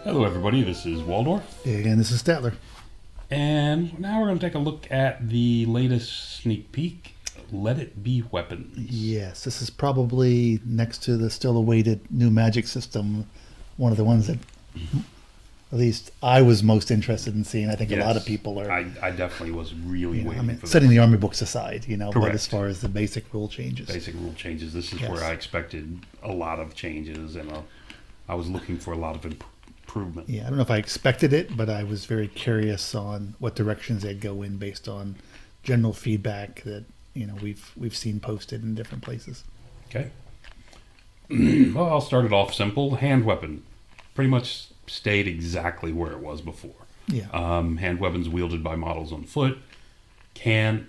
Hello, everybody. This is Waldorf. And this is Statler. And now we're going to take a look at the latest sneak peek, Let It Be Weapons. Yes, this is probably, next to the still awaited new magic system, one of the ones that at least I was most interested in seeing. I think a lot of people are. I definitely was really waiting for setting the army books aside, Correct. But as far as the basic rule changes. Basic rule changes. This is Yes. where I expected a lot of changes, and I was looking for a lot of improvement. Yeah, I don't know if I expected it, but I was very curious on what directions they'd go in based on general feedback that we've seen posted in different places. Okay. Well, I'll start it off simple. Hand weapon. Pretty much stayed exactly where it was before. Yeah. Hand weapons wielded by models on foot can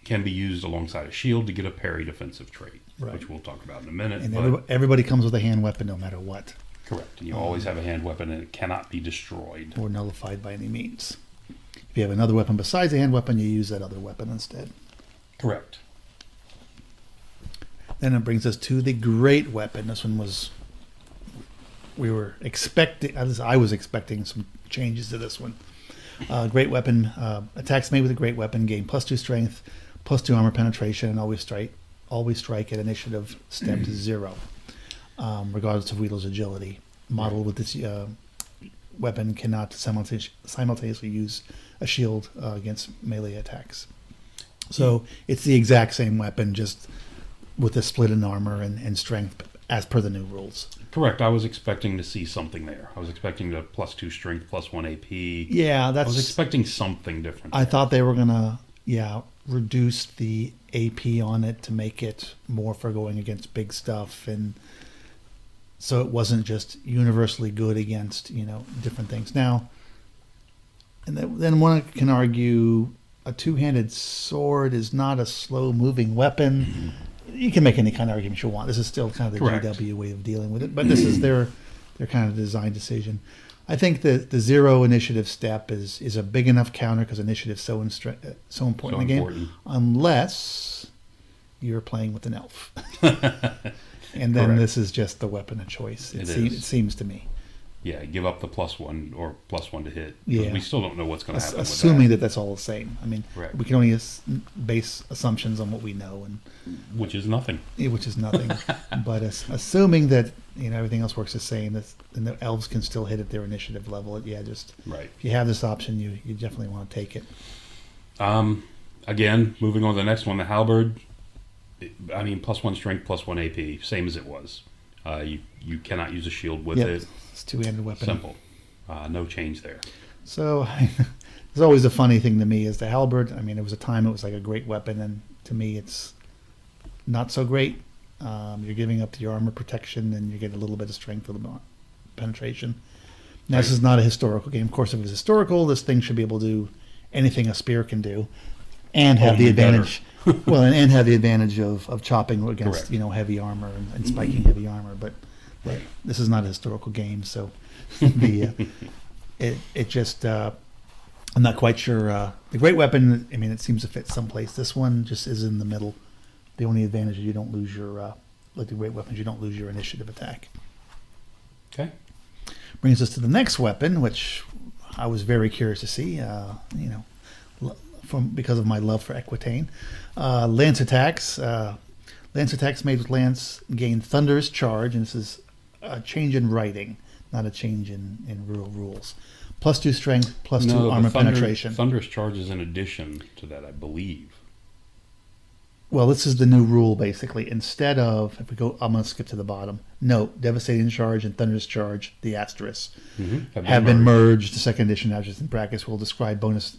be used alongside a shield to get a parry defensive trait, Right. which we'll talk about in a minute. And everybody comes with a hand weapon no matter what. Correct. And you always have a hand weapon, and it cannot be destroyed. Or nullified by any means. If you have another weapon besides a hand weapon, you use that other weapon instead. Correct. Then it brings us to the great weapon. This one was, we were expecting, at least I was expecting some changes to this one. Great weapon, attacks made with a great weapon gain +2 strength, +2 armor penetration, and always strike at initiative step 0, regardless of wielders' agility. Model with this weapon cannot simultaneously use a shield against melee attacks. So it's the exact same weapon, just with a split in armor and strength as per the new rules. Correct. I was expecting to see something there. I was expecting the +2 strength, +1 AP. Yeah, I was expecting something different. I thought they were gonna, reduce the AP on it to make it more for going against big stuff, and so it wasn't just universally good against different things. Now, and then one can argue a two-handed sword is not a slow-moving weapon. Mm-hmm. You can make any kind of argument you want. This is still kind of the Correct. GW way of dealing with it, but this is their kind of design decision. I think that the 0 initiative step is a big enough counter because initiative is so important in the game, unless you're playing with an elf. And then Correct. this is just the weapon of choice. It seems to me. Yeah, give up the +1 or +1 to hit. Yeah. We still don't know what's going to happen with that. Assuming that that's all the same. I mean, Correct. we can only base assumptions on what we know, and Which is nothing. which is nothing. But assuming that everything else works the same, and the elves can still hit at their initiative level. Just Right. if you have this option, you definitely want to take it. Again, moving on to the next one, the halberd. I mean, +1 strength, +1 AP, same as it was. You cannot use a shield with it. It's a two-handed weapon. Simple. No change there. So it's always a funny thing to me is the halberd. I mean, it was a time it was like a great weapon, and to me, it's not so great. You're giving up your armor protection, and you get a little bit of strength with the penetration. Now, This is not a historical game. Of course, if it was historical, this thing should be able to do anything a spear can do, and have the advantage. and have the advantage of chopping against Correct. heavy armor and spiking heavy armor. But this is not a historical game, so it just I'm not quite sure. The great weapon, I mean, it seems to fit someplace. This one just is in the middle. The only advantage is you don't lose your like the great weapons, you don't lose your initiative attack. Okay. Brings us to the next weapon, which I was very curious to see. Because of my love for Equitane. Lance attacks. Lance attacks made with lance gain thunderous charge, and this is a change in writing, not a change in real rules. +2 strength, +2 armor penetration. Thunderous charge is in addition to that, I believe. Well, this is the new rule, basically. Instead of, if we go, I'm going to skip to the bottom. Note, devastating charge and thunderous charge, the asterisk, have been merged. The second edition asterisks in brackets will describe bonus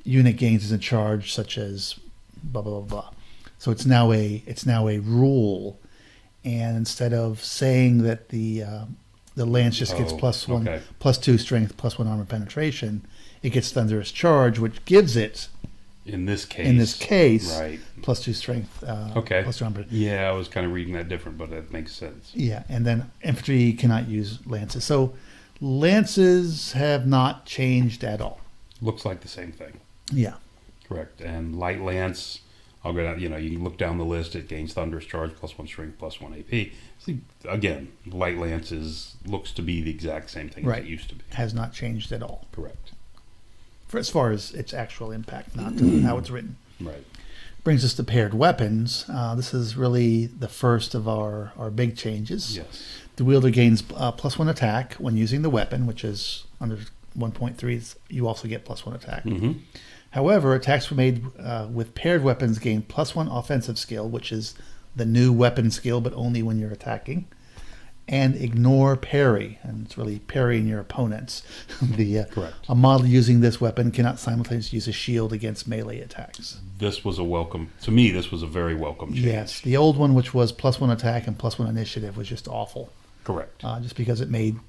unit gains as a charge, such as blah blah blah blah. So it's now a rule, and instead of saying that the lance just gets +2 strength, +1 armor penetration, it gets thunderous charge, which gives it in this case right. +2 strength. +2 armor. Yeah, I was kind of reading that different, but that makes sense. Yeah, and then infantry cannot use lances. So lances have not changed at all. Looks like the same thing. Yeah. Correct. And light lance, I'll go down. You know, you can look down the list. It gains thunderous charge, +1 strength, +1 AP. See, again, light lances looks to be the exact same thing as it used to be. Has not changed at all. Correct. For as far as its actual impact, not how it's written. Right. Brings us to paired weapons. This is really the first of our big changes. Yes. The wielder gains +1 attack when using the weapon, which is under 1.3. You also get +1 attack. Mm-hmm. However, attacks were made with paired weapons gain +1 offensive skill, which is the new weapon skill, but only when you're attacking. And ignore parry, and it's really parrying your opponents. Correct. A model using this weapon cannot simultaneously use a shield against melee attacks. This was a welcome, to me, this was a very welcome change. Yes, the old one, which was +1 attack and +1 initiative, was just awful. Correct. Just because it made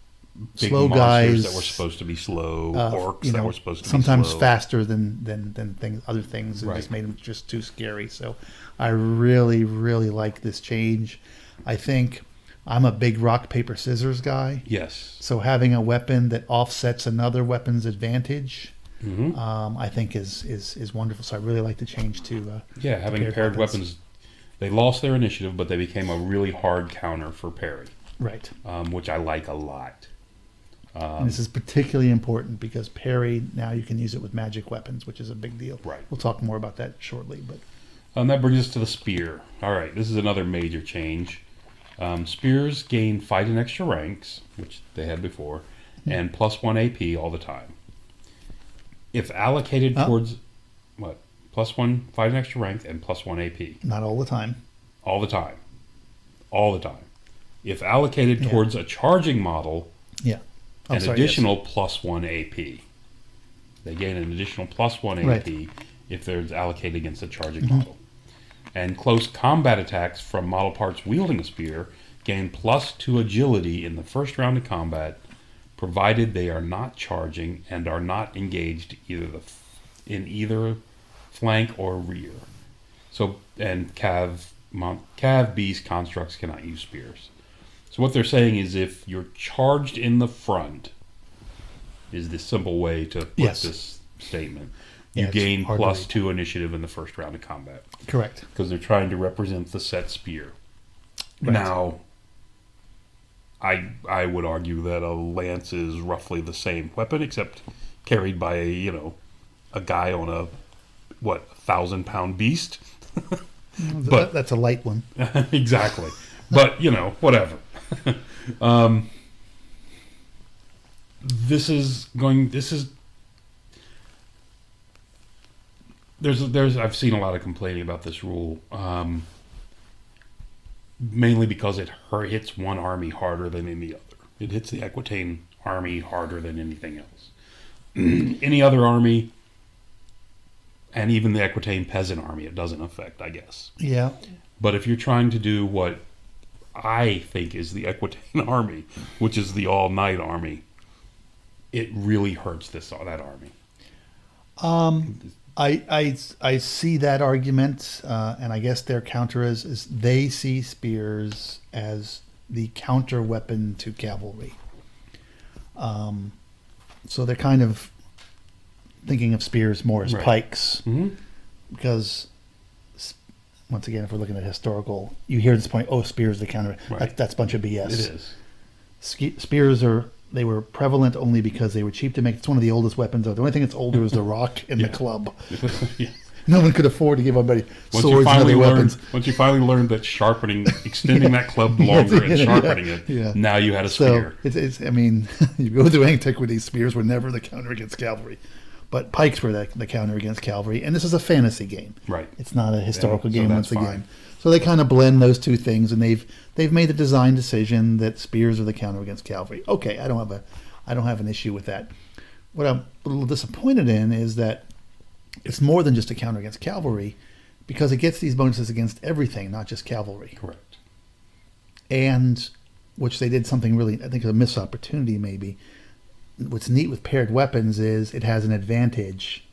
Big slow monsters guys that were supposed to be slow, orcs that were supposed to be sometimes slow. faster than other things, and Right. just made them just too scary. So I really, really like this change. I think I'm a big rock, paper, scissors guy. Yes. So having a weapon that offsets another weapon's advantage, Mm-hmm. I think is wonderful. So I really like the change to Yeah, having paired weapons, they lost their initiative, but they became a really hard counter for parry, right. which I like a lot. And this is particularly important because parry, now you can use it with magic weapons, which is a big deal. Right. We'll talk more about that shortly. But That brings us to the spear. All right, this is another major change. Spears gain fight and extra ranks, which they had before, and +1 AP all the time. If allocated towards what? +1 fight and extra rank and +1 AP. not all the time. All the time. All the time. If allocated towards a charging model, Oh, an sorry, additional +1 AP. They gain an additional +1 AP if they're allocated against a charging model. And close combat attacks from model parts wielding a spear gain +2 agility in the first round of combat, provided they are not charging and are not engaged in either flank or rear. So, and Cav beast constructs cannot use spears. So what they're saying is if you're charged in the front, is the simple way to put this statement. You gain +2 initiative in the first round of combat. Correct. Because they're trying to represent the set spear. Right. Now, I would argue that a lance is roughly the same weapon, except carried by a guy on a 1,000-pound beast. But that's a light one. Exactly. But whatever. I've seen a lot of complaining about this rule, mainly because it hits one army harder than any other. It hits the Aquitaine army harder than anything else. Any other army, and even the Aquitaine peasant army, it doesn't affect, I guess. Yeah. But if you're trying to do what I think is the Aquitaine army, which is the all-night army, it really hurts that army. I see that argument, and I guess their counter is they see spears as the counter weapon to cavalry. So they're kind of thinking of spears more as pikes, because once again, if we're looking at historical, you hear this point, spears the counter. Right. That's a bunch of BS. It is. Spears were prevalent only because they were cheap to make. It's one of the oldest weapons. The only thing that's older is the rock and the club. Yeah. No one could afford to give everybody swords and other weapons. Once you finally learned that extending that club longer and sharpening it, now you had a spear. So I mean, you go through antiquity, spears were never the counter against cavalry. But pikes were the counter against cavalry, and this is a fantasy game. Right. It's not a historical game that's once fine. again. So they kind of blend those two things, and they've made the design decision that spears are the counter against cavalry. Okay, I don't have an issue with that. What I'm a little disappointed in is that it's more than just a counter against cavalry, because it gets these bonuses against everything, not just cavalry. Correct. And which they did something really, I think, a missed opportunity maybe. What's neat with paired weapons is it has an advantage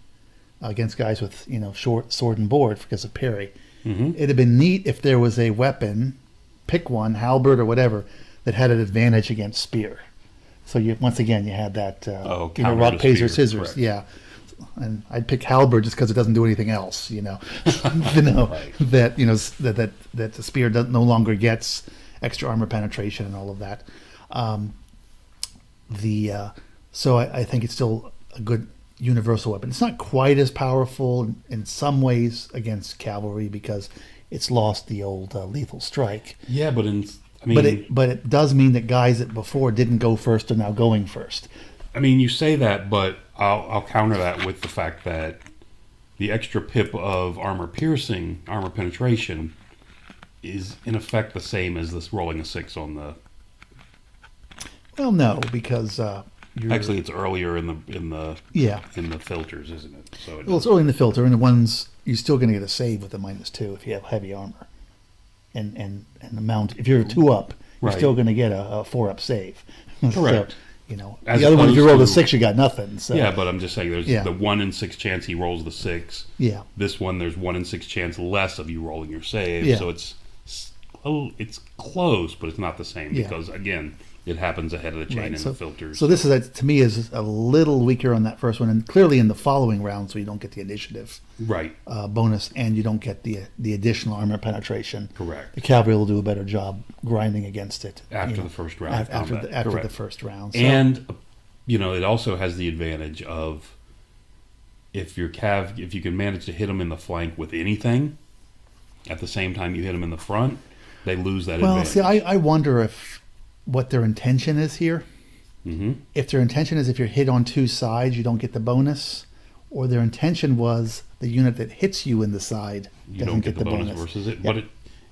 against guys with short sword and board because of parry. Mm-hmm. It'd have been neat if there was a weapon, pick one, halberd or whatever, that had an advantage against spear. So once again you had that rock, paper, scissors. Correct. Yeah. and I'd pick halberd just because it doesn't do anything else. You know, Right. that that the spear no longer gets extra armor penetration and all of that. So I think it's still a good universal weapon. It's not quite as powerful in some ways against cavalry because it's lost the old lethal strike. Yeah, but but it does mean that guys that before didn't go first are now going first. I mean, you say that, but I'll counter that with the fact that the extra pip of armor piercing, armor penetration, is in effect the same as this rolling a 6 on the. Well, no, because Actually, it's earlier in the filters, isn't it? So it's early in the filter, and the ones you're still going to get a save with a -2 if you have heavy armor, and the mount. If you're a 2 up, you're Right. still going to get a 4 up save. Correct. So, you know, As the other one, if you opposed roll a to- 6, you got nothing. So Yeah, but I'm just saying there's Yeah. the 1 in 6 chance he rolls the 6. yeah, This one, there's 1 in 6 chance less of you rolling your save. Yeah. So it's close, but it's not the same Yeah. because, again, it happens ahead of the chain Right. in the filters. So this is to me is a little weaker on that first one, and clearly in the following rounds, so you don't get the initiative Right. bonus, and you don't get the additional armor penetration. Correct. The cavalry will do a better job grinding against it After the first round of After combat. the Correct. first round, so, And it also has the advantage of if you can manage to hit them in the flank with anything, at the same time you hit them in the front, they lose that well, advantage. see, I wonder what their intention is here. Mm-hmm. If their intention is if you're hit on 2 sides, you don't get the bonus, or their intention was the unit that hits you in the side You doesn't don't get the bonus versus it, Yeah. but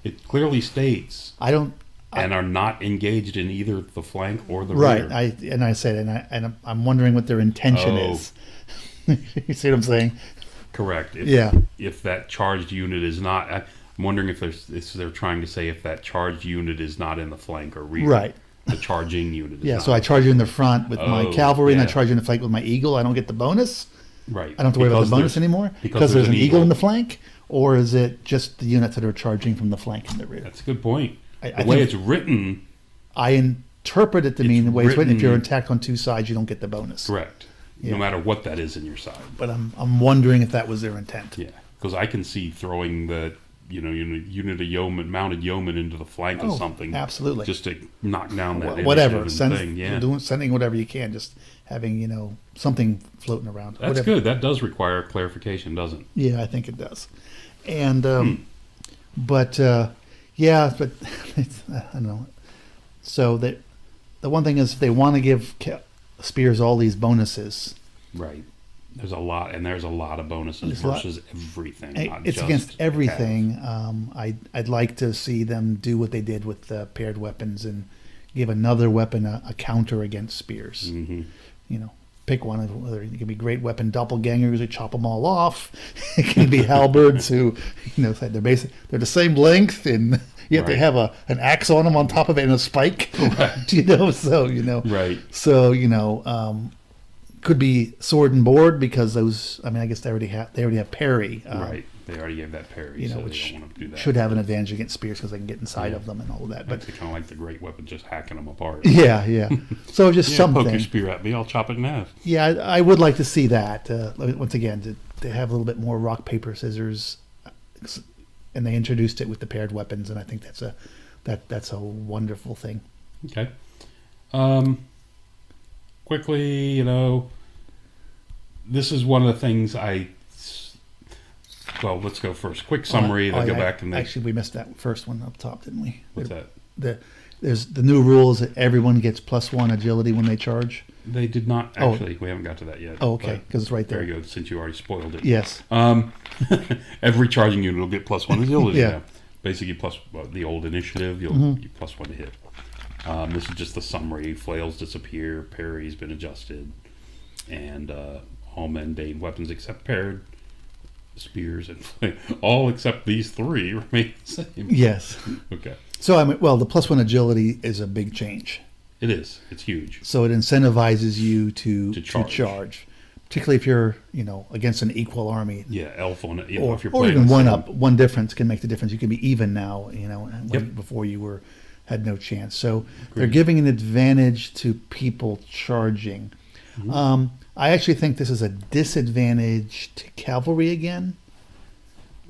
it clearly states I don't. and are not engaged in either the flank or the Right, rear. I said, I'm wondering what their intention Oh. is. You see what I'm saying? Correct. Yeah. If that charged unit is not, I'm wondering if they're trying to say if that charged unit is not in the flank or rear. Right. The charging unit is Yeah. not. So I charge you in the front with my Oh, cavalry, and I yeah. charge you in the flank with my eagle. I don't get the bonus. Right. I don't have to worry about the bonus anymore because there's an eagle in the flank, or is it just the units that are charging from the flank and the rear? That's a good point. I The way think- it's written, I interpret it to mean the way it's written. If written- you're attacked on 2 sides, you don't get the bonus. correct. Yeah. No matter what that is in your side. But I'm wondering if that was their intent. Yeah. Because I can see throwing the unit of mounted yeoman into the flank of something. Absolutely. Just to knock down that Whatever. initiative and thing. Yeah. Sending whatever you can, just having something floating around. That's Whatever. good. That does require clarification, doesn't it? Yeah, I think it does. And but it's, I don't know. So the one thing is, if they want to give spears all these bonuses, Right. There's a lot of bonuses There's a lot- versus everything. Not it's just against half. everything. I'd like to see them do what they did with the paired weapons and give another weapon a counter against spears. Mhm. Pick one of whether it can be great weapon doppelgangers who chop them all off. It can be halberds who they're the same length, and yet they Right. have an axe on them on top of it and a spike. Correct. Right. So could be sword and board because those. I guess they already have parry. Right. They already gave that parry, so Which they don't want to do that. should have an advantage against spears because they can get inside of them and all of that. But But kind of like the great weapon, just hacking them apart. yeah. So just Yeah, something. poke your spear at me, I'll chop it in half. Yeah, I would like to see that. Once again, to have a little bit more rock, paper, scissors, and they introduced it with the paired weapons, and I think that's a wonderful thing. Okay. Quickly, this is one of the things well, let's go first. Quick summary, then go back and then. Actually, we missed that first one up top, didn't we? What's that? There's the new rules that everyone gets +1 agility when they charge. They did not actually. We haven't got to that yet. Oh, okay, but because it's right there. There you go. Since you already spoiled it. Yes. Every charging unit will get +1 agility. Yeah. Now. Basically, the old initiative, you'll get +1 to hit. This is just the summary. Flails disappear. Parry's been adjusted, and all mundane weapons except paired spears and all except these 3 remain the same. Yes. Okay. So the +1 agility is a big change. It is. It's huge. So it incentivizes you to charge. particularly if you're against an equal army. Yeah, elf on it. Or, If you're or playing even the one same- up. One difference can make the difference. You can be even now, Yep. before you had no chance. So Agreed. they're giving an advantage to people charging. I actually think this is a disadvantage to cavalry again,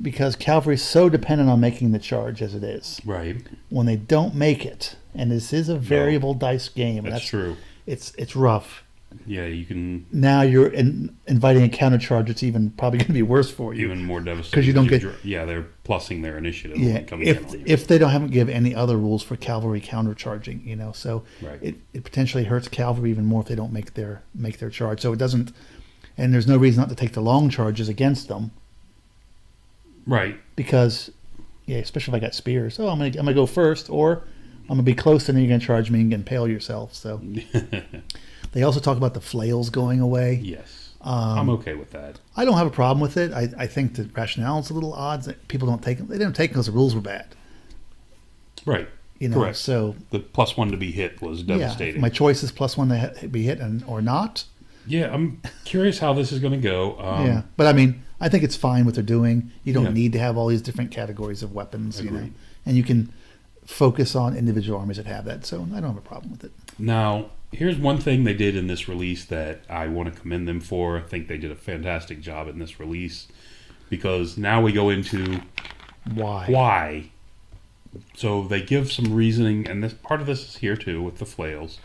because cavalry is so dependent on making the charge as it is. Right. When they don't make it, and this is a variable dice game. That's true. It's rough. Yeah, you can. Now you're inviting a counter charge. It's even probably going to be worse for you. Even more devastating. Because you don't get. Yeah, they're plussing their initiative. Yeah, Coming in on you. if they haven't give any other rules for cavalry counter charging, so Right. it potentially hurts cavalry even more if they don't make their charge. So it doesn't, and there's no reason not to take the long charges against them. Right. Because, yeah, especially if I got spears. Oh, I'm gonna go first, or I'm gonna be close, and then you're gonna charge me and impale yourself. So they also talk about the flails going away. Yes, I'm okay with that. I don't have a problem with it. I think the rationale is a little odd. That people don't take them. They didn't take them because the rules were bad. Right. Correct. So the +1 to be hit was devastating. Yeah, my choice is +1 to be hit or not. Yeah, I'm curious how this is going to go. Yeah, but I mean, I think it's fine what they're doing. You don't Yeah. need to have all these different categories of weapons, Agreed. and you can focus on individual armies that have that. So I don't have a problem with it. Now, here's one thing they did in this release that I want to commend them for. I think they did a fantastic job in this release, because now we go into why. So they give some reasoning, and this part of this is here too with the flails,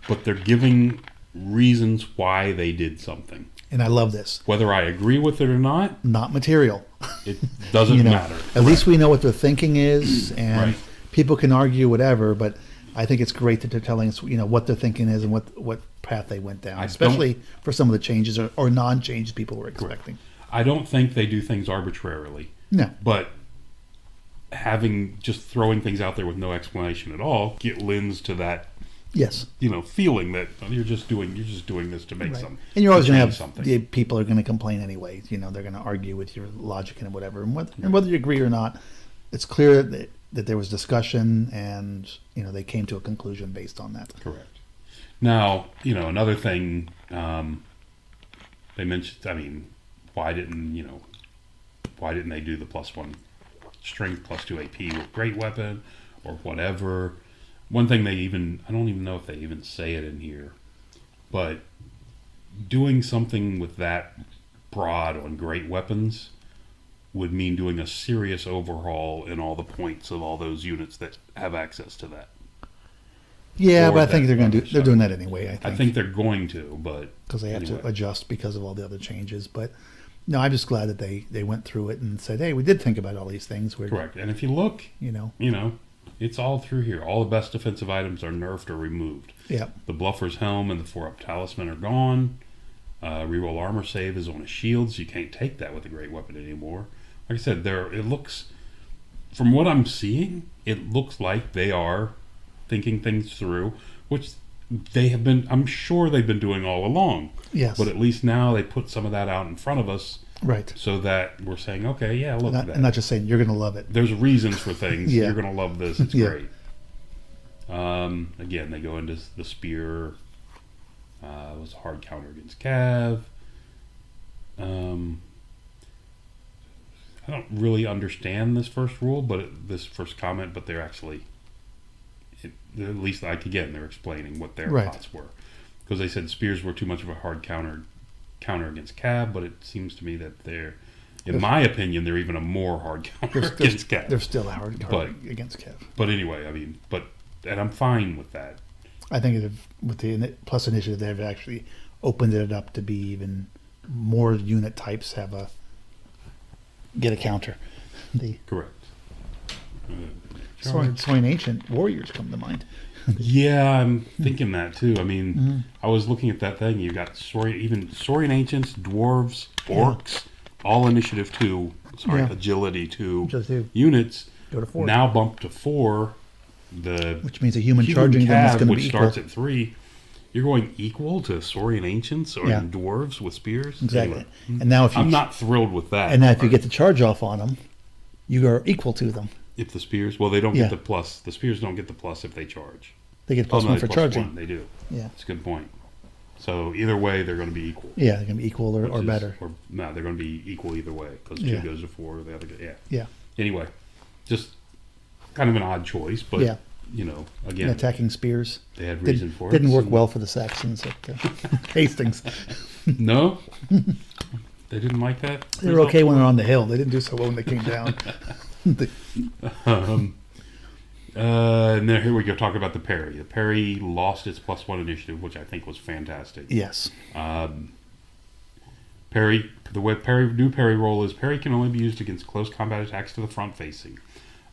but they're giving reasons why they did something. And I love this. Whether I agree with it or not, Not material. it doesn't matter. At least we know what their thinking is, and Right. people can argue whatever, but I think it's great that they're telling us, what their thinking is and what path they went down, especially for some of the changes or non-changes people were expecting. I don't think they do things arbitrarily. No. But just throwing things out there with no explanation at all lends to that Yes. feeling that you're just doing this to make some. And you're always going to have something. the people are going to complain anyway. They're going to argue with your logic and whatever, and whether you agree or not, it's clear that there was discussion, and they came to a conclusion based on that. Correct. Now, another thing they mentioned. I mean, why didn't they do the +1 strength +2 AP with great weapon or whatever? One thing I don't even know if they even say it in here, but doing something with that broad on great weapons would mean doing a serious overhaul in all the points of all those units that have access to that. Yeah, but I think they're doing that anyway. I think they're going to, but because they have to adjust because of all the other changes. But no, I'm just glad that they went through it and said, hey, we did think about all these things. Correct. And if you look, it's all through here. All the best defensive items are nerfed or removed. Yeah. The Bluffer's Helm and the 4-up Talisman are gone. Reroll armor save is on his shields. You can't take that with a great weapon anymore. Like I said, it looks, from what I'm seeing, it looks like they are thinking things through, which I'm sure they've been doing all along. Yes. But at least now they put some of that out in front of us. Right. So that we're saying, okay, yeah, look at that. And not just saying, you're going to love it. There's reasons for things. Yeah. You're going to love this. It's great. Again, they go into the spear. It was a hard counter against Cav. I don't really understand this first rule, this first comment, but they're actually, at least they're explaining what their thoughts were. Because they said spears were too much of a hard counter against Cav, but it seems to me that my opinion, they're even a more hard counter against Cav. They're still a hard counter against Cav. But anyway, and I'm fine with that. I think with the Plus initiative, they've actually opened it up to be even more unit types get a counter. Correct. Saurian Ancient Warriors come to mind. Yeah, I'm thinking that too. I mean, I was looking at that thing. You got Saurian Ancients, Dwarves, Orcs, all Initiative 2, Agility 2 units. Go to 4. Now bumped to 4. Which means a human charging them is going to be equal. Which starts at 3. You're going equal to Saurian Ancients or Dwarves with spears? Exactly. Anyway, and now I'm not thrilled with that. And now if you get the charge off on them, you are equal to them. If the spears, they don't get the plus. The spears don't get the plus if they charge. They get +1 for charging. 1, they do. Yeah. That's a good point. So either way, they're going to be equal. Yeah, they're going to be equal or better. No, they're going to be equal either way because 2 goes to 4, the other goes. Yeah. Yeah. Anyway, just kind of an odd choice, but again, attacking spears. they had reason for it. Didn't work well for the Saxons at Hastings. No? They didn't like that? They were okay when they were on the hill. They didn't do so well when they came down. And then here we go, talk about the parry. The parry lost its +1 initiative, which I think was fantastic. Yes. Parry, new parry roll is parry can only be used against close combat attacks to the front facing.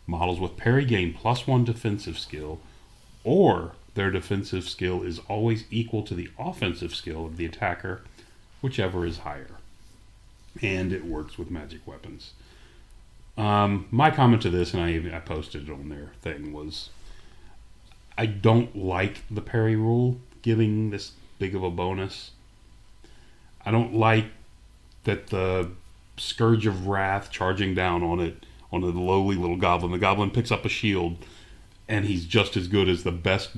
Models with parry gain +1 defensive skill, or their defensive skill is always equal to the offensive skill of the attacker, whichever is higher. And it works with magic weapons. My comment to this, and I posted it on their thing, was I don't like the parry rule giving this big of a bonus. I don't like that the Scourge of Wrath charging down on the lowly little goblin. The goblin picks up a shield, and he's just as good as the best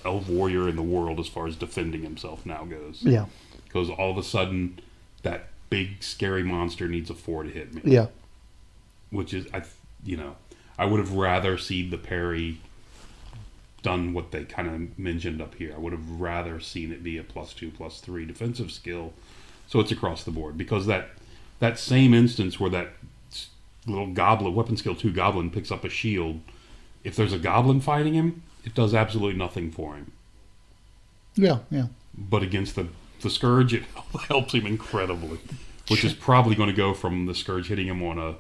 elf warrior in the world as far as defending himself now goes. Yeah. Because all of a sudden, that big scary monster needs a 4 to hit me. Yeah. Which is, I would have rather seen the parry done what they kind of mentioned up here. I would have rather seen it be a +2/+3 defensive skill, so it's across the board. Because that same instance where that little goblin, weapon skill 2 goblin, picks up a shield, if there's a goblin fighting him, it does absolutely nothing for him. Yeah, yeah. But against the Scourge, it helps him incredibly. Which is probably going to go from the Scourge hitting him on a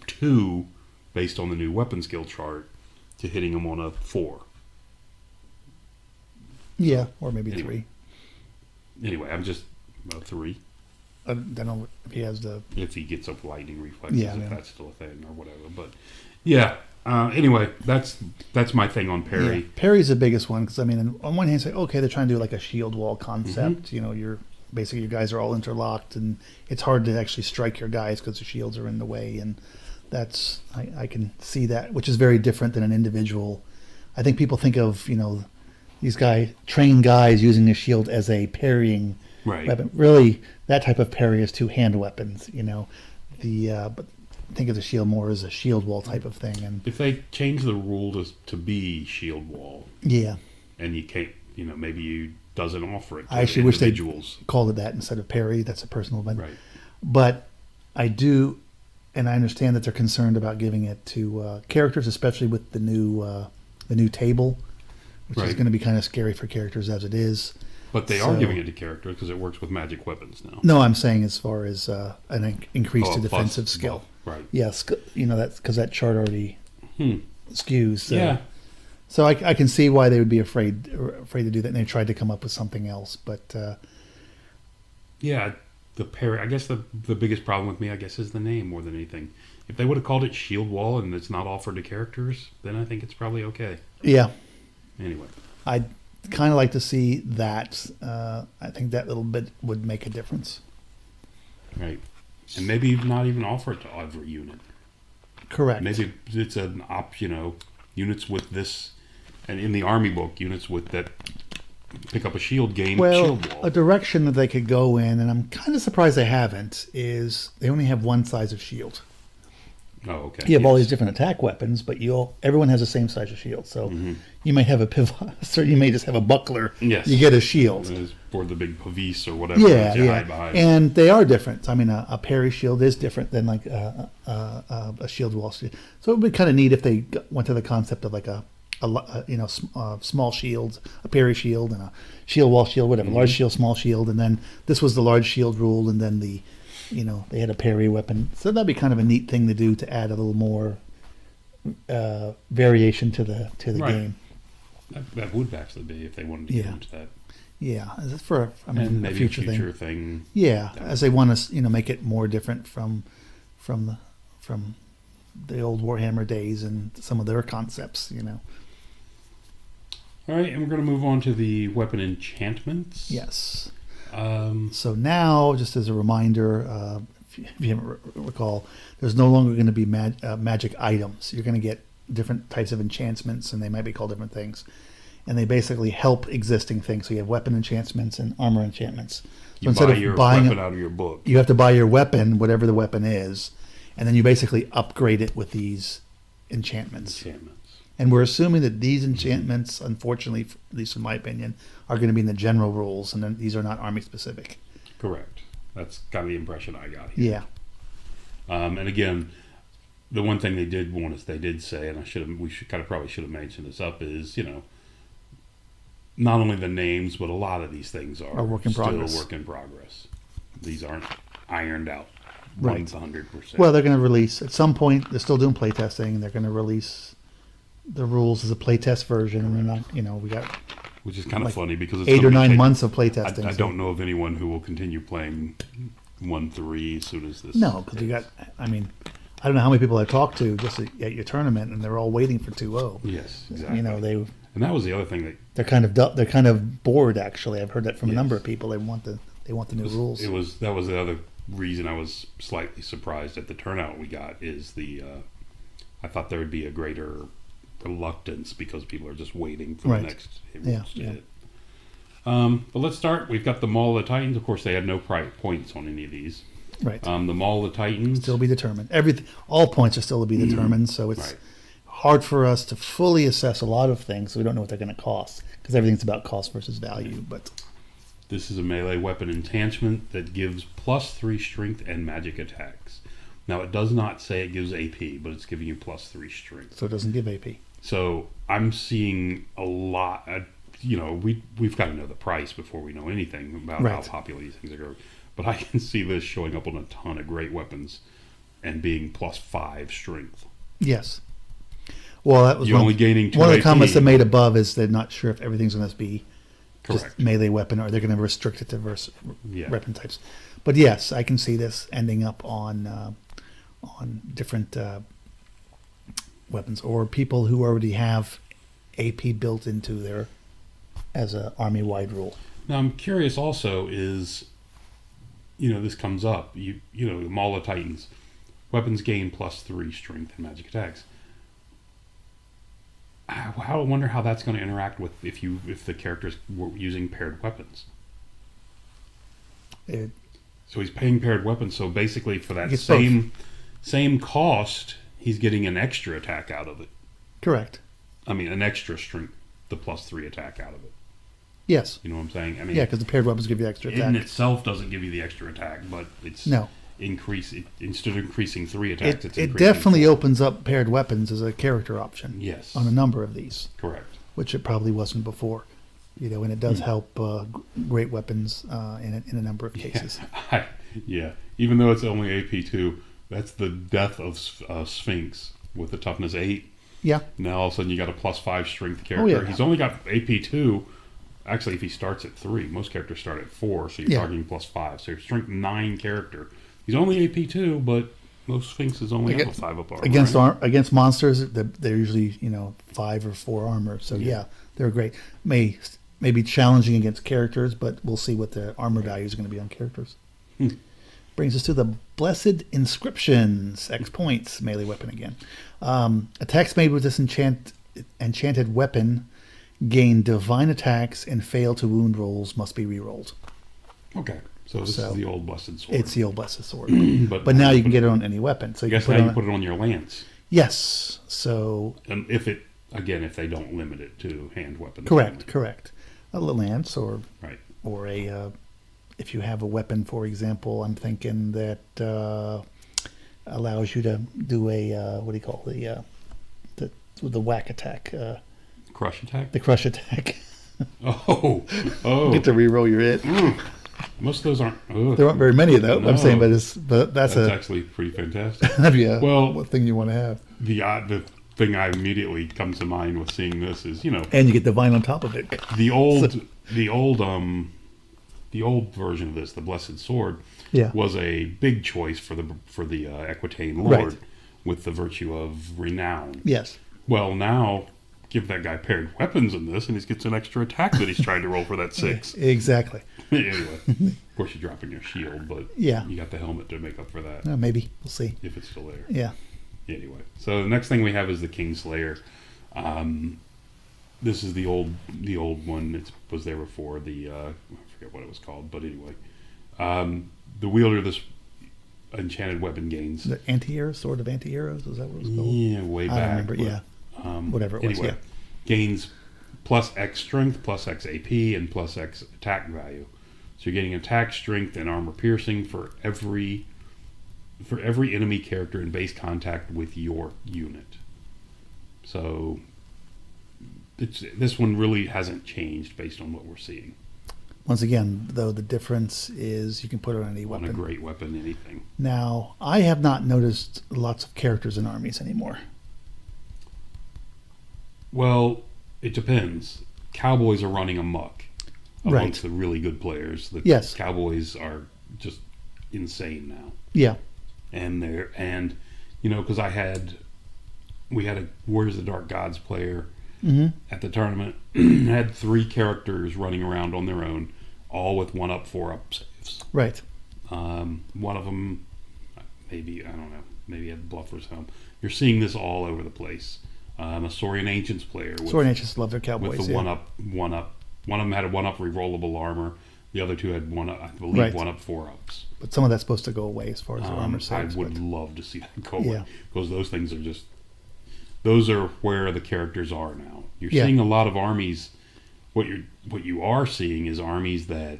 2, based on the new weapon skill chart, to hitting him on a 4. Yeah, or maybe 3. Anyway, I'm just 3. I don't know if he has the... If he gets up lightning reflexes, Yeah, if that's still a thing or whatever. But yeah, anyway, that's my thing on parry. Yeah, parry's the biggest one because, on one hand, say, okay, they're trying to do like a shield wall concept. Mm-hmm. You're basically your guys are all interlocked, and it's hard to actually strike your guys because the shields are in the way, and that's I can see that, which is very different than an individual. I think people think of these trained guys using a shield as a parrying weapon. Really, that type of parry is 2 hand weapons. But think of the shield more as a shield wall type of thing. And if they change the rule to be shield wall, yeah, and you can't, maybe you doesn't offer it to I actually wish they individuals. Called it that instead of parry. That's a personal event. Right. But I do, and I understand that they're concerned about giving it to characters, especially with the new table, which is going to be kind of scary for characters as it is. But they are giving it to characters because it works with magic weapons now. No, I'm saying as far as an increase to defensive skill. Right. Yes, that's because that chart already skews. So. Yeah. So I can see why they would be afraid to do that, and they tried to come up with something else. But yeah, the parry. I guess the biggest problem with me, is the name more than anything. If they would have called it Shield Wall and it's not offered to characters, then I think it's probably okay. Yeah. Anyway, I'd kind of like to see that. I think that little bit would make a difference. Right, and maybe not even offer it to every unit. Correct. Maybe it's an units with this. And in the army book, units with that pick up a shield gain shield wall. A direction that they could go in, and I'm kind of surprised they haven't, is they only have one size of shield. Oh, okay. You have all these different attack weapons, but everyone has the same size of shield. So you may have a pivot, or you may just have a buckler. Yes. You get a shield. For the big pavis or whatever. Yeah, you yeah. hide behind. And they are different. A parry shield is different than like a shield wall. So it would be kind of neat if they went to the concept of like a small shield, a parry shield, and a shield wall shield, whatever, large shield, small shield, and then this was the large shield rule, and then they had a parry weapon. So that'd be kind of a neat thing to do to add a little more variation to the game. That would actually be if they wanted to get into that. Yeah, is it for and maybe a future thing. Yeah, as they want to make it more different from the old Warhammer days and some of their concepts. All right, and we're going to move on to the weapon enchantments. Yes. So now, just as a reminder, if you haven't recall, there's no longer going to be magic items. You're going to get different types of enchantments, and they might be called different things. And they basically help existing things. So you have weapon enchantments and armor enchantments. So instead of your weapon out of your book, you have to buy your weapon, whatever the weapon is, and then you basically upgrade it with these enchantments. And we're assuming that these enchantments, unfortunately, at least in my opinion, are going to be in the general rules, and then these are not army specific. Correct. That's kind of the impression I got here. Yeah. And again, the one thing they did say, and probably should have mentioned this up, is not only the names, but a lot of these things are work in still progress. work in progress. These aren't ironed out Right. 100%. Well, they're going to release at some point. They're still doing playtesting. They're going to release the rules as a playtest version, and they're not. We got which is kind of funny because it's 8 gonna or be 9 taken- months of playtesting. I don't know of anyone who will continue playing 1-3 as soon as this. No, because you got. I mean, I don't know how many people I talked to just at your tournament, and they're all waiting for 2-0. Yes, exactly. And that was the other thing that they're kind of bored. Actually, I've heard that from a Yes. number of people. They want the new rules. that was the other reason I was slightly surprised at the turnout we got is I thought there would be a greater reluctance because people are just waiting for Right. the next rules Yeah, to yeah. hit. But let's start. We've got the Mall of the Titans. Of course, they had no points on any of these. Right. The Mall of the Titans. Still be determined. All points are still to be determined. So it's Right. hard for us to fully assess a lot of things. So we don't know what they're going to cost because everything's about cost versus value. But This is a melee weapon enchantment that gives +3 strength and magic attacks. Now, it does not say it gives AP, but it's giving you +3 strength. so it doesn't give AP. So I'm seeing a lot. We've got to know the price before we know anything about how Right. popular these things are going. But I can see this showing up on a ton of great weapons and being +5 strength. Yes. Well, that was You're only gaining 2 one of the AP. comments they made above is they're not sure if everything's going to be just Correct. melee weapon or they're going to restrict it to Yeah. weapon types. But yes, I can see this ending up on different weapons or people who already have AP built into their as a army wide rule. Now I'm curious. Also, is this comes up. The Mall of Titans weapons gain +3 strength and magic attacks. I wonder how that's going to interact with if the characters were using paired weapons. It, So he's paying paired weapons. So basically, for that gets same cost, he's getting an extra attack out of it. correct. I mean, an extra strength, the +3 attack out of it. Yes. You know what I'm saying? I mean, Yeah, because the paired weapons give you extra in attack. itself doesn't give you the extra attack, but it's No. instead of increasing 3 attacks, it's It increasing definitely 4. opens up paired weapons as a character option. Yes. On a number of these, Correct. which it probably wasn't before. And it does help great weapons in a number of cases. Yeah. Even though it's only AP2, that's the death of Sphinx with the toughness 8. Yeah. Now all of a sudden you got a +5 strength character. Oh, yeah. He's only got AP2. Actually, if he starts at 3, most characters start at 4, so you're Yeah. targeting +5. So you're strength 9 character. He's only AP2, but most Sphinxes only have a 5 up armor. Against right? against monsters, they're usually 5 or 4 armor. So yeah, they're great. May be challenging against characters, but we'll see what the armor value is going to be on characters. Brings us to the Blessed Inscriptions. X points, melee weapon again. Attacks made with this enchanted weapon gain divine attacks and fail to wound rolls must be rerolled. Okay. So this is the old Blessed Sword. It's the old Blessed Sword. but now you can get it on any weapon. So I you guess can now put you put it on your lance. Yes. So And if they don't limit it to hand weapons. correct. A lance or Right. a if you have a weapon, for example, I'm thinking that allows you to do a what do you call the whack attack, Crush attack? the crush attack. Oh. Get to reroll your hit. Most of those aren't. Ugh. There aren't very many of those. No. I'm saying, but that's actually pretty fantastic. that'd be a Well, thing you want to have. The thing I immediately comes to mind with seeing this is And you get divine on top of it. the old version of this, the Blessed Sword, Yeah. was a big choice for the Equitane Lord Right. with the virtue of renown. Yes. Well, now give that guy paired weapons in this, and he gets an extra attack that he's trying to roll for that 6. Exactly. Anyway, of course you're dropping your shield, but Yeah. you got the helmet to make up for that Maybe we'll see. if it's still there. Yeah. Anyway, so the next thing we have is the Kingslayer. This is the old one. It was there before the I forget what it was called, but anyway, the wielder of this enchanted weapon gains. The anti-arrow, sword of anti-arrows, is that what it was called? Yeah, way back. I remember, but yeah. whatever it was. Anyway, gains plus X strength, plus X AP, and plus X attack value. So you're getting attack, strength, and armor piercing for every enemy character in base contact with your unit. So this one really hasn't changed based on what we're seeing. Once again, though, the difference is you can put it on any weapon. On a great weapon, anything. Now, I have not noticed lots of characters in armies anymore. Well, it depends. Cowboys are running amok amongst the really good players. The Yes. Cowboys are just insane now. Yeah. And because we had a Warriors of the Dark Gods player at the tournament. Had 3 characters running around on their own, all with 1-up, 4-up saves. Right. One of them, maybe, I don't know, maybe had Bluffer's Helm. You're seeing this all over the place. A Saurian Ancients player. Saurian Ancients love their Cowboys. With the 1-up. One of them had a 1-up rerollable armor. The other 2 had 1-up, I believe, 1-up, 4-ups. But some of that's supposed to go away as far as the armor saves. I would love to see that go away. Because those things are those are where the characters are now. You're seeing a lot of armies. What you are seeing is armies that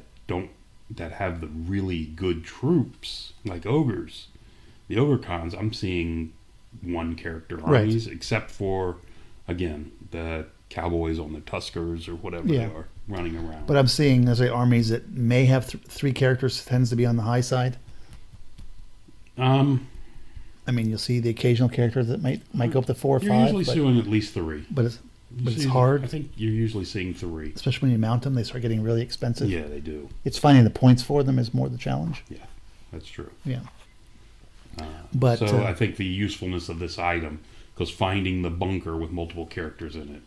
have the really good troops, like ogres. The ogre cons, I'm seeing 1 character armies, except for, again, the Cowboys on the Tuskers or whatever they are running around. But I'm seeing, as armies that may have 3 characters tends to be on the high side. I mean, you'll see the occasional character that might go up to 4 or 5. You're usually seeing at least 3. But it's hard. I think you're usually seeing 3. Especially when you mount them, they start getting really expensive. Yeah, they do. It's finding the points for them is more the challenge. Yeah, that's true. Yeah. So I think the usefulness of this item, because finding the bunker with multiple characters in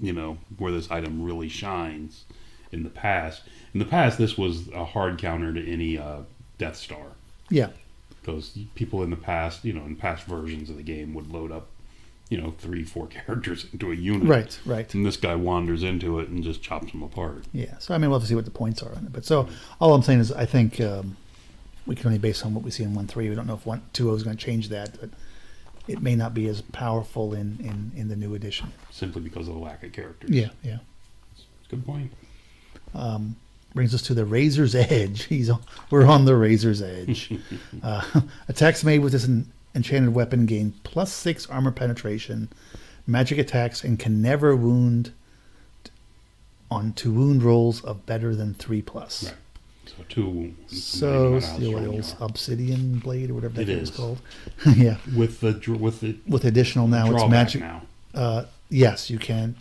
it, where this item really shines in the past. In the past, this was a hard counter to any Death Star. Yeah. Because people in the past, in past versions of the game would load up, 3, 4 characters into a unit. Right. And this guy wanders into it and just chops them apart. Yeah. So, I mean, we'll have to see what the points are on it. But so, all I'm saying is I think we can only base on what we see in 1.3. We don't know if 1.2 is going to change that, but it may not be as powerful in the new edition. Simply because of the lack of characters. Yeah. It's a good point. Brings us to the Razor's Edge. We're on the Razor's Edge. Attacks made with this enchanted weapon gain +6 armor penetration, magic attacks, and can never wound onto wound rolls of better than 3+. Right. So 2 wounds. So it's the old obsidian blade or whatever that thing is called. Yeah. With additional now it's magic. Now. Yes, you can.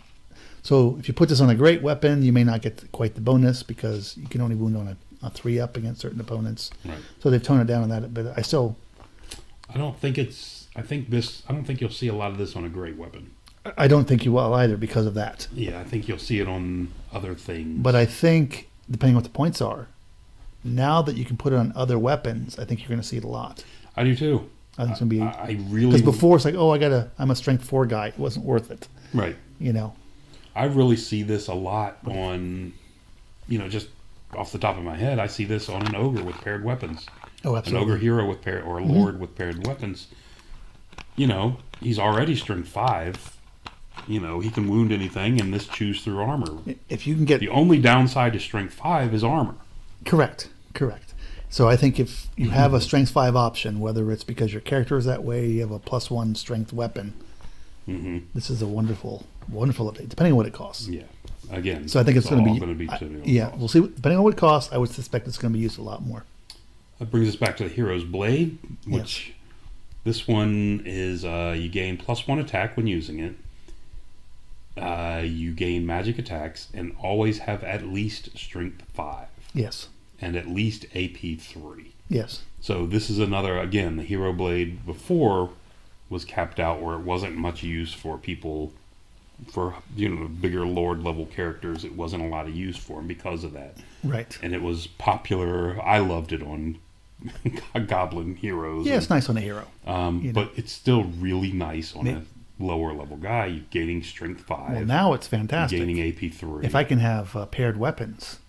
So if you put this on a great weapon, you may not get quite the bonus because you can only wound on a 3-up against certain opponents. Right. So they've toned it down on that, but I don't think you'll see a lot of this on a great weapon. I don't think you will either because of that. Yeah, I think you'll see it on other things. But I think, depending on what the points are, now that you can put it on other weapons, I think you're going to see it a lot. I do too. I think it's going to be... I really... Because before it's like, I'm a strength 4 guy. It wasn't worth it. Right. I really see this a lot on, just off the top of my head, I see this on an ogre with paired weapons. Oh, absolutely. An ogre hero with or a lord with paired weapons. He's already strength 5. He can wound anything, and this chews through armor. If you can get... The only downside to strength 5 is armor. Correct. So I think if you have a strength 5 option, whether it's because your character is that way, you have a +1 strength weapon, this is a wonderful update, depending on what it costs. Yeah. Again, so I think it's going to be we'll see. Depending on what it costs, I would suspect it's going to be used a lot more. That brings us back to the Hero's Blade, which this one is you gain +1 attack when using it. You gain magic attacks and always have at least strength 5. Yes. And at least AP 3. Yes. So this is another, again, the Hero Blade before was capped out where it wasn't much use for people, for bigger Lord level characters. It wasn't a lot of use for them because of that. Right. And it was popular. I loved it on Goblin heroes. Yeah, it's nice on a hero. But it's still really nice on a lower level guy. You're gaining strength 5. Well, now it's fantastic. Gaining AP 3. If I can have paired weapons.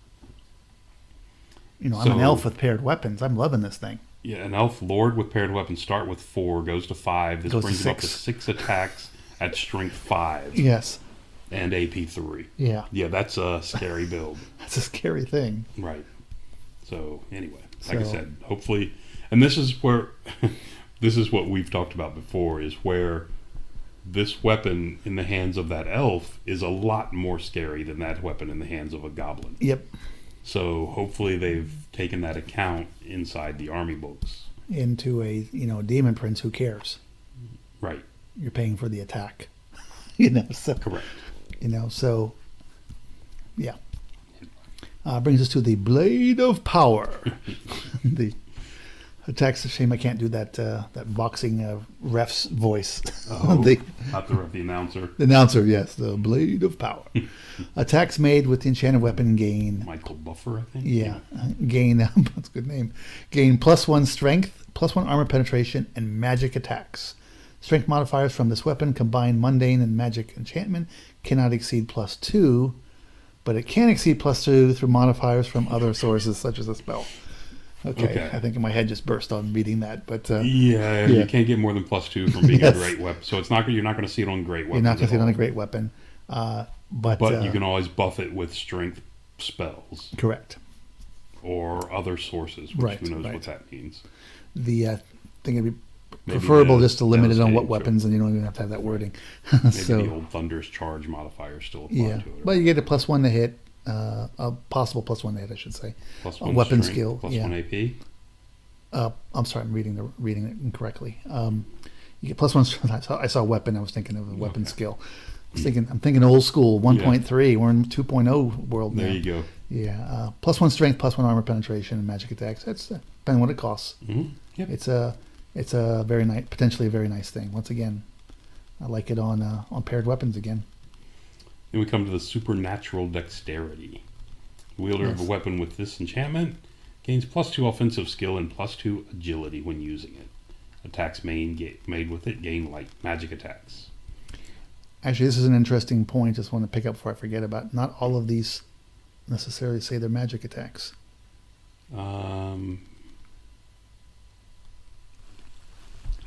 I'm an elf with paired weapons. I'm loving this thing. Yeah, an elf lord with paired weapons start with 4, goes to 5. This brings him up to 6 attacks at strength 5 Yes. and AP 3. Yeah. Yeah, that's a scary build. That's a scary thing. Right. So anyway, like I So- said, hopefully, and this is where this is what we've talked about before, is where this weapon in the hands of that elf is a lot more scary than that weapon in the hands of a goblin. Yep. So hopefully they've taken that account inside the army books. Into a demon prince. Who cares? Right. You're paying for the attack. So Correct. so yeah. Brings us to the Blade of Power. The attacks. A shame I can't do that boxing ref's voice. Oh, the not the announcer. the announcer, yes, the Blade of Power. Attacks made with the enchanted weapon gain. Michael Buffer, I think. Yeah, gain. That's a good name. Gain +1 strength, +1 armor penetration, and magic attacks. Strength modifiers from this weapon, combined mundane and magic enchantment, cannot exceed +2, but it can exceed +2 through modifiers from other sources such as a spell. Okay. I think my head just burst on reading that, but Yeah, you can't get more than +2 from being a great weapon. So you're not going to see it on great weapons. you're not going to see it on a great weapon. But you can always buff it with strength spells correct. or other sources, which Right, who knows right. what that means. The thing it'd be Maybe preferable the just to limit it on what devastating weapons, and you don't even have to have that wording. Maybe So the old Thunder's Charge modifier still apply yeah, to it. but you get a +1 to hit, a possible +1 to hit, I should say. +1 weapon strength, skill, +1 AP. I'm sorry, I'm reading it incorrectly. You get +1. I saw weapon. I was thinking of a weapon skill. I'm thinking old school 1.3. We're in 2.0 world now. There you go. Yeah, +1 strength, +1 armor penetration, and magic attacks. That's depending on what it costs. Mm-hmm. Yep. It's a very nice, potentially a very nice thing. Once again, I like it on paired weapons again. Then we come to the supernatural dexterity. The wielder of a weapon with this enchantment gains +2 offensive skill and +2 agility when using it. Attacks made with it gain light magic attacks. Actually, this is an interesting point. Just want to pick up before I forget about. Not all of these necessarily say they're magic attacks.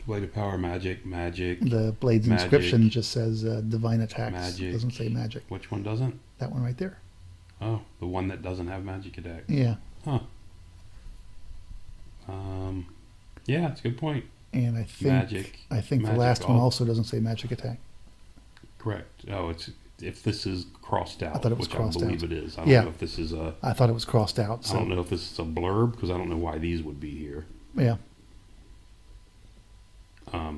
Blade of Power, magic. The blade's Magic. inscription just says divine attacks. Magic. It doesn't say magic. Which one doesn't? That one right there. Oh, the one that doesn't have magic attack. Yeah. Huh. Yeah, that's a good point. And I think Magic. the Magic last one all- also doesn't say magic attack. Correct. Oh, it's if this is crossed out, I thought it was which crossed I believe out. it is. I don't Yeah. know if this is a. I thought it was crossed out. I So don't know if this is a blurb because I don't know why these would be here. yeah.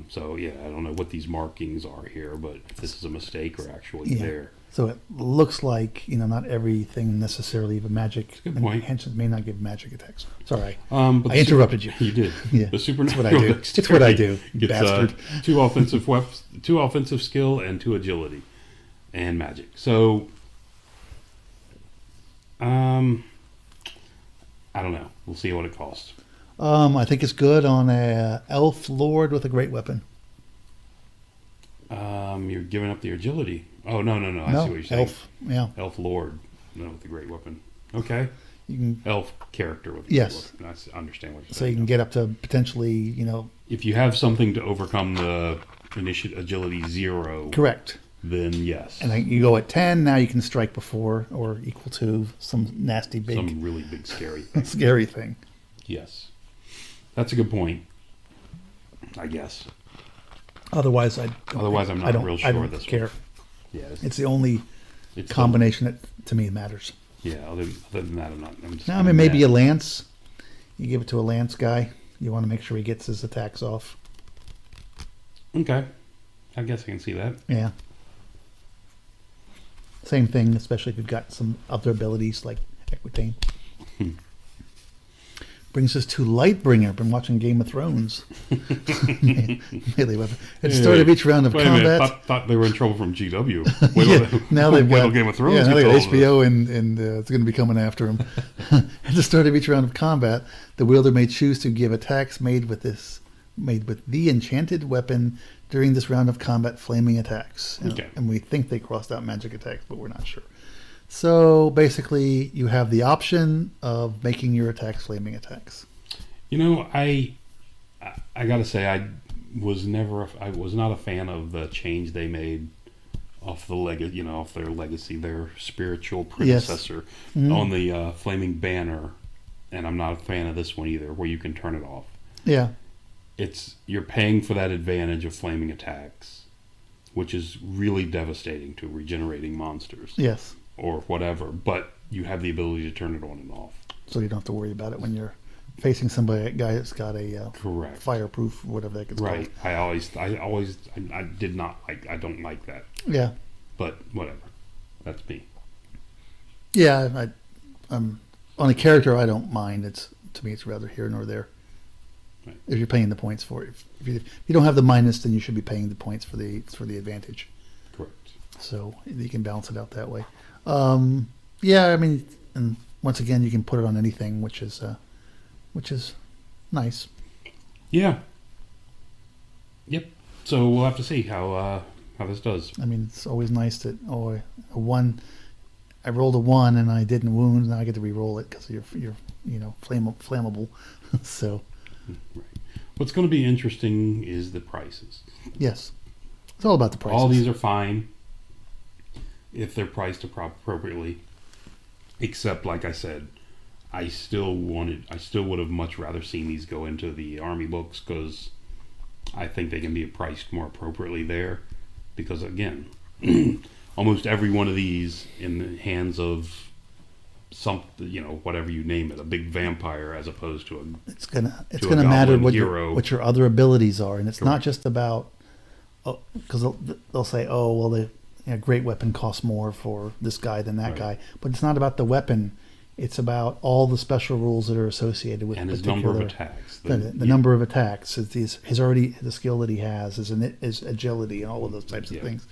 So yeah, I don't know what these markings are here, but if this is a mistake or actually Yeah. there. So it looks like not everything necessarily of a magic Good point. enhancement may not give magic attacks. Sorry, But I interrupted you. You did. Yeah, The supernatural that's what I do. It's what I do, Gets, bastard. 2 offensive weapons, 2 offensive skill, and 2 agility, and magic. So, I don't know. We'll see what it costs. I think it's good on a elf lord with a great weapon. You're giving up the agility. Oh no! I see what you're saying. Elf. Yeah, Elf Lord, no, with the great weapon. Okay. you can. Elf character with the Yes. great weapon. I understand what you're So saying. you can get up to potentially, If you have something to overcome the agility 0, correct. then yes. And then you go at 10. Now you can strike before or equal to some nasty big Some really big scary thing. scary thing. Yes. That's a good point. I guess. Otherwise, I'm not real sure I don't this care. one. Yeah. It's the only It's combination that to me matters. Yeah. Other than that, I'm just. Now, I mean, maybe a lance. You give it to a lance guy. You want to make sure he gets his attacks off. Okay. I guess I can see that. Yeah. Same thing, especially if you've got some other abilities like Equitane. Brings us to Lightbringer. Been watching Game of Thrones. Melee weapon. At the start of each round of Wait a minute. combat. Thought they were in trouble from GW. Now they've wait got till Game of Thrones. Yeah, now they got gets all of HBO, and it's going to be coming after them. At the start of each round of combat, the wielder may choose to give attacks made with the enchanted weapon during this round of combat flaming attacks. Okay. And we think they crossed out magic attacks, but we're not sure. So you have the option of making your attacks flaming attacks. I gotta say, was never. I was not a fan of the change they made off the off their legacy, their spiritual predecessor on the flaming banner, and I'm not a fan of this one either, where you can turn it off. Yeah. You're paying for that advantage of flaming attacks, which is really devastating to regenerating monsters. Yes. Or whatever, but you have the ability to turn it on and off. So you don't have to worry about it when you're facing a guy that's got a correct fireproof, whatever that gets right. called. I did not like. I don't like that. Yeah. But whatever, that's me. Yeah, on a character I don't mind. To me it's rather here nor there. Right. If you're paying the points for it, if you don't have the minus, then you should be paying the points for the advantage. Correct. So you can balance it out that way. Yeah, I mean, and once again, you can put it on anything, which is nice. Yeah. Yep. So we'll have to see how this does. I mean, it's always nice that a one. I rolled a 1 and I didn't wound. Now I get to re-roll it because you're flammable. So. Right. What's going to be interesting is the prices. Yes, it's all about the prices. All these are fine if they're priced appropriately. Except, like I said, I still would have much rather seen these go into the army books because I think they can be priced more appropriately there. Because again, almost every one of these in the hands of whatever you name it, a big vampire as opposed to a it's gonna matter what your other abilities are, and it's Correct. not just about because they'll say, oh well, the great weapon costs more for this guy than that right. guy, but it's not about the weapon. It's about all the special rules that are associated with and his number of attacks. The number of attacks, the skill that he has, his agility, and all of those types of things.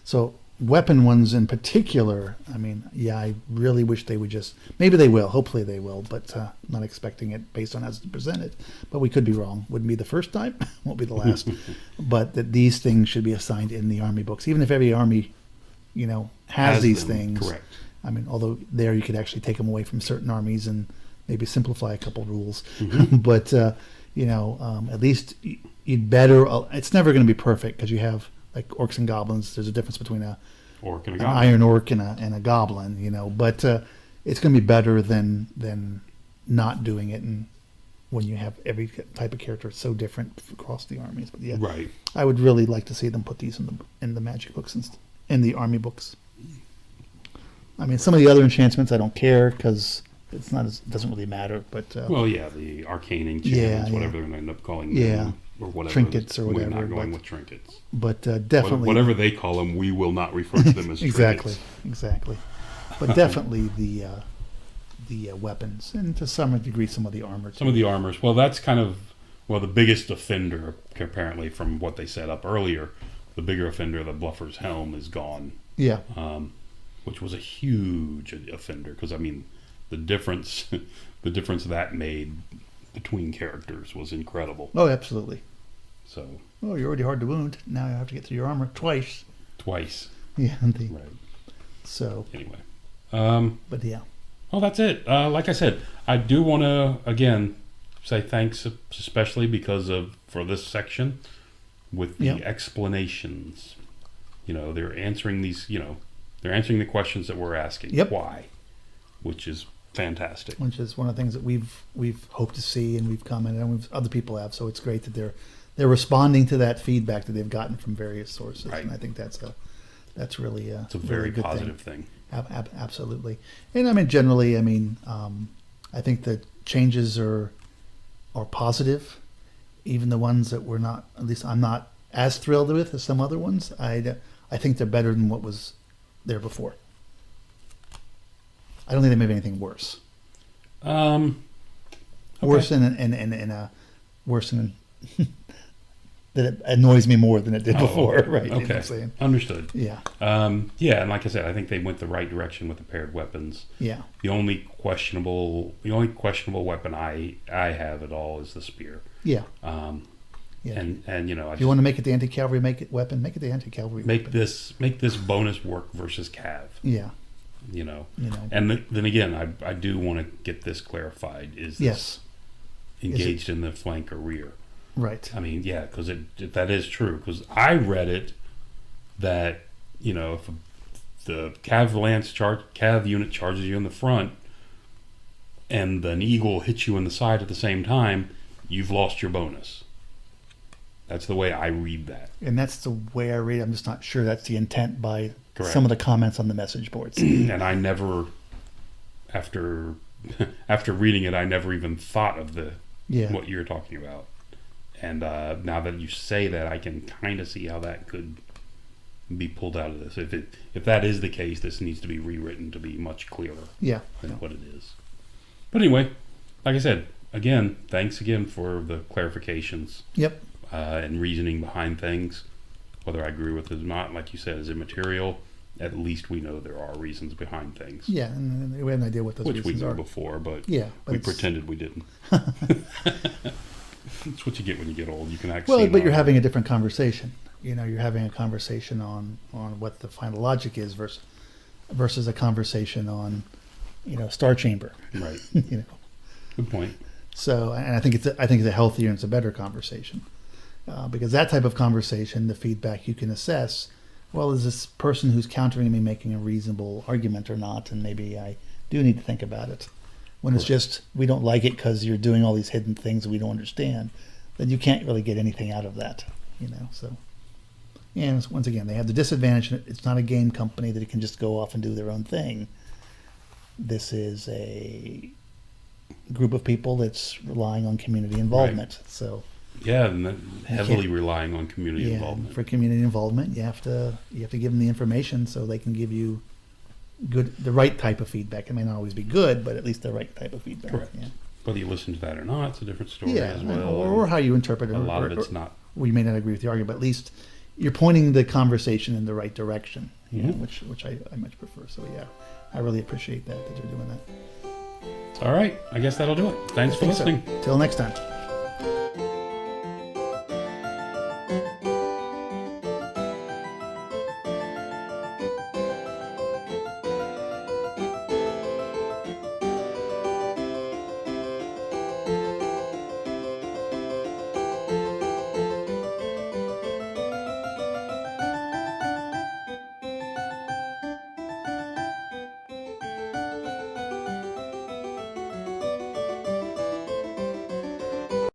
So weapon ones in particular, I mean, yeah, I really wish they would just, maybe they will, hopefully they will, but not expecting it based on how it's presented. But we could be wrong. Wouldn't be the first time, won't be the last. But that these things should be assigned in the army books, even if every army, has these things. Correct. I mean, although there you could actually take them away from certain armies and maybe simplify a couple rules. But, at least you'd better, it's never going to be perfect because you have, like orcs and goblins, there's a difference between an iron orc and a goblin, but it's going to be better than not doing it, and when you have every type of character so different across the armies. But yeah, right. I would really like to see them put these in the magic books and in the army books. I mean, some of the other enchantments I don't care because it doesn't really matter. But the arcane enchantments, whatever they're going to end up calling them. Or whatever. Trinkets or whatever. We're not going with trinkets. But definitely... Whatever they call them, we will not refer to them as exactly, trinkets. Exactly. But definitely the weapons, and to some degree some of the armor. Some of the armors. Well, that's kind of... Well, the biggest offender, apparently, from what they set up earlier, the bigger offender, the Bluffer's helm, is gone. Yeah. Which was a huge offender, because, I mean, the difference that made between characters was incredible. Oh, absolutely. So. Oh, you're already hard to wound. Now you have to get through your armor twice. Yeah. Right. So. Anyway. But yeah. Well, that's it. Like I said, I do want to again say thanks, especially for this section with the explanations. They're answering these. They're answering the questions that we're asking. Yep. Why? Which is fantastic. Which is one of the things that we've hoped to see, and we've commented, and other people have. So it's great that they're responding to that feedback that they've gotten from various sources, right. And I think that's really it's a very very good positive thing. Absolutely, and I mean generally, I think the changes are positive, even the ones that we're not. At least I'm not as thrilled with as some other ones. I think they're better than what was there before. I don't think they made anything worse. Okay. Worse in worse in that it annoys me more than it did before. Right? Okay. You know what I'm saying? Understood. Yeah. And like I said, I think they went the right direction with the paired weapons. Yeah. The only questionable weapon I have at all is the spear. Yeah. Yeah. And if you want to make it the anti-cavalry make it the anti-cavalry make weapon. this bonus work versus cav. Yeah. And then again, I do want to get this clarified. Is this engaged in the flank or rear? Right. I mean, yeah, because if that is true, because I read it that, if the cav unit charges you in the front and an eagle hits you in the side at the same time, you've lost your bonus. That's the way I read that. And that's the way I read it. I'm just not sure that's the intent by Correct. some of the comments on the message boards. And I never, after reading it, I never even thought of what you're talking about. And now that you say that, I can kind of see how that could be pulled out of this. If that is the case, this needs to be rewritten to be much clearer than what it is. But anyway, like I said, again, thanks again for the clarifications. Yep. And reasoning behind things. Whether I agree with it or not, like you said, is immaterial. At least we know there are reasons behind things. Yeah, and we have an idea what those reasons are. Which we knew are. before, but we pretended we didn't. That's what you get when you get old. You can actually. Well, but you're having a different conversation. You're having a conversation on what the final logic is versus a conversation on, Star Chamber. Right. Good point. So, and I think it's a healthier and it's a better conversation, because that type of conversation, the feedback you can assess. Well, is this person who's countering me making a reasonable argument or not? And maybe I do need to think about it. When it's just, we don't like it because you're doing all these hidden things we don't understand, then you can't really get anything out of that, So, and once again, they have the disadvantage. It's not a game company that can just go off and do their own thing. This is a group of people that's relying on community involvement. Right. So. Yeah, and heavily relying on community involvement. For community involvement, you have to give them the information so they can give you the right type of feedback. It may not always be good, but at least the right type of feedback. Correct. Yeah. Whether you listen to that or not, it's a different story as well. Or how you interpret it. A lot of it's not. Well, you may not agree with the argument, but at least you're pointing the conversation in the right direction, which I much prefer. So yeah, I really appreciate that you're doing that. All right, I guess that'll do it. Thanks for listening. Till next time.